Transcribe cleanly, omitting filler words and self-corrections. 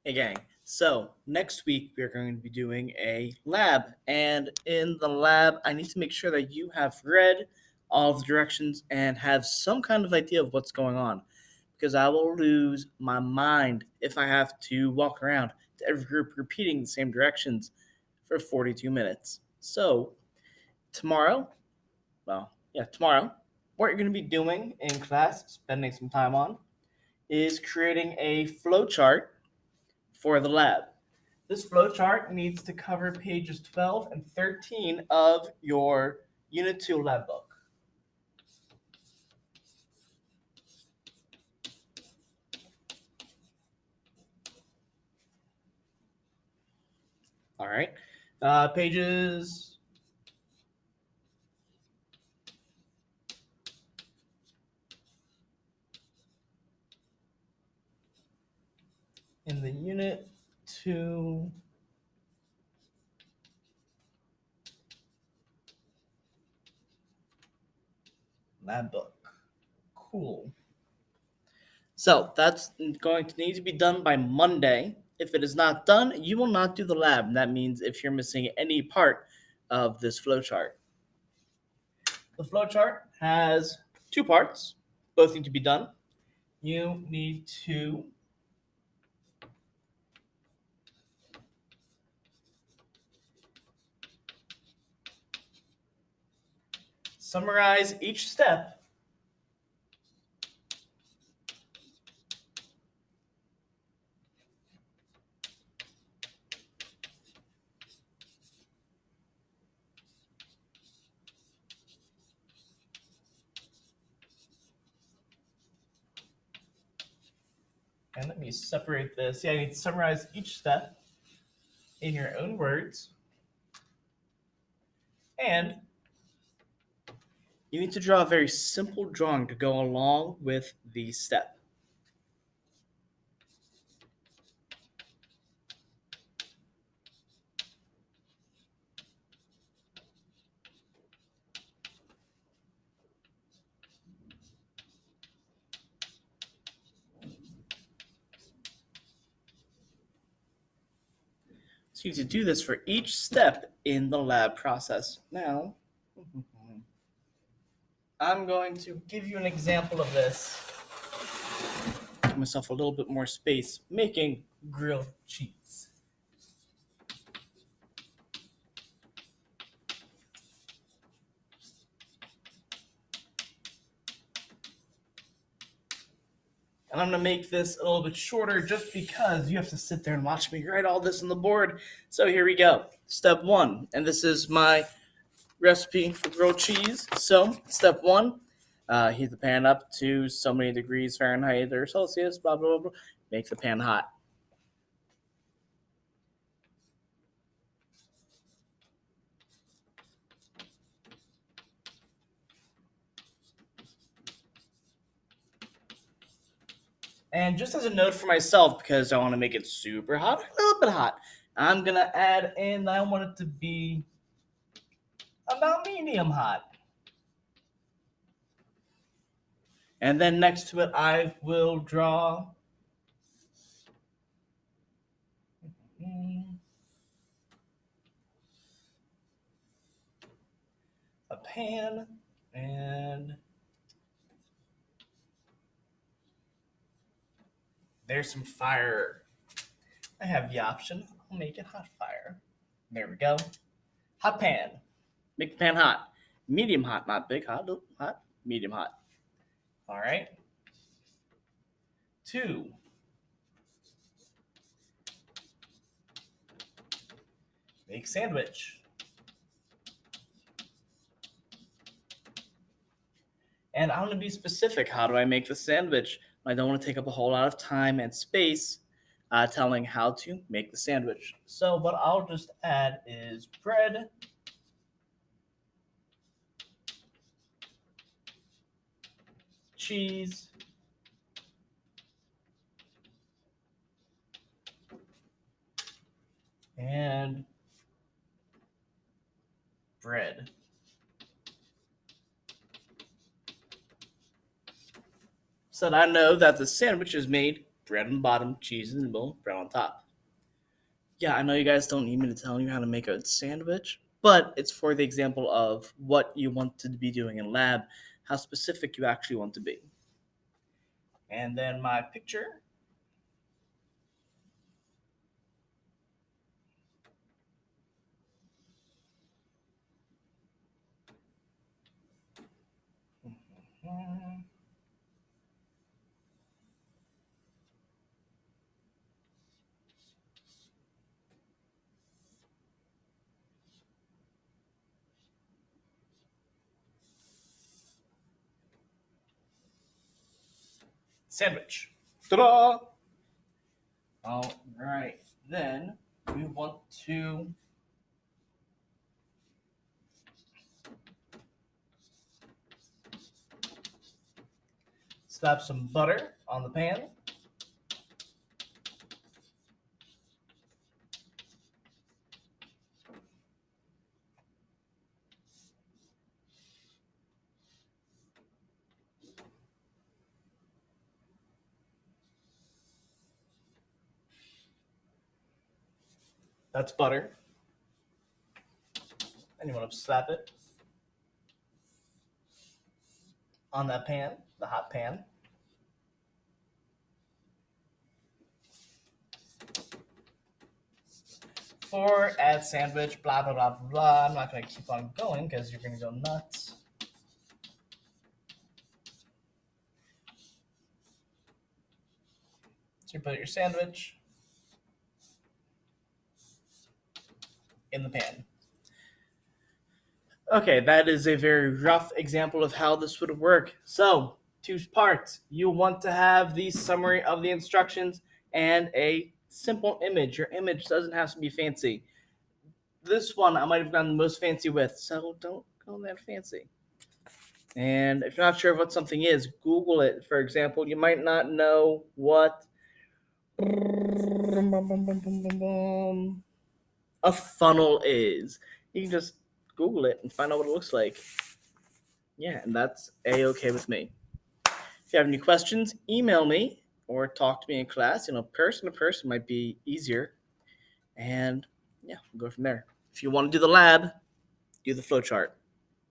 Hey, gang. So, next week we are going to be doing a lab. And in the lab, I need to make sure that you have read all of the directions and have some kind of idea of what's going on. Because I will lose my mind if I have to walk around to every group repeating the same directions for 42 minutes. So, tomorrow, tomorrow, what you're going to be doing in class, spending some time on, is creating a flowchart for the lab. This flowchart needs to cover pages 12 and 13 of your Unit 2 lab book. All right. Pages in the Unit 2 lab book. Cool. So that's going to need to be done by Monday. If it is not done, you will not do the lab. And that means if you're missing any part of this flowchart. The flowchart has two parts. Both need to be done. You need to summarize each step and let me separate this. Yeah, you need to summarize each step in your own words. And you need to draw a very simple drawing to go along with the step. So you need to do this for each step in the lab process. Now, I'm going to give you an example of this. Give myself a little bit more space, making grilled cheese. And I'm going to make this a little bit shorter just because you have to sit there and watch me write all this on the board. So here we go. Step 1. And this is my recipe for grilled cheese. So, step 1, heat the pan up to so many degrees Fahrenheit or Celsius, blah, blah, blah, blah. Make the pan hot. And just as a note for myself, because I want to make it super hot, a little bit hot, I'm going to add in, I want it to be about medium hot. And then next to it, I will draw a pan and there's some fire. I have the option. I'll make it hot fire. There we go. Hot pan. Make the pan hot. Medium hot, not big hot. Nope, hot. Medium hot. All right. 2. Make sandwich. And I'm going to be specific. How do I make the sandwich? I don't want to take up a whole lot of time and space telling how to make the sandwich. So what I'll just add is bread, cheese, and bread. So that I know that the sandwich is made bread on the bottom, cheese in the middle, bread on top. Yeah, I know you guys don't need me to tell you how to make a sandwich, but it's for the example of what you want to be doing in lab, how specific you actually want to be. And then my picture. Sandwich. Ta-da! All right. Then we want to slap some butter on the pan. That's butter. And you want to slap it on that pan, the hot pan. For add sandwich, blah, blah, blah, blah, blah. I'm not going to keep on going because you're going to go nuts. So you put your sandwich in the pan. Okay, that is a very rough example of how this would work. So, two parts. You want to have the summary of the instructions and a simple image. Your image doesn't have to be fancy. This one I might have gone the most fancy with, so don't go that fancy. And if you're not sure what something is, Google it. For example, you might not know what a funnel is. You can just Google it and find out what it looks like. Yeah, and that's a-okay with me. If you have any questions, email me or talk to me in class. Person to person might be easier. And yeah, we'll go from there. If you want to do the lab, do the flowchart.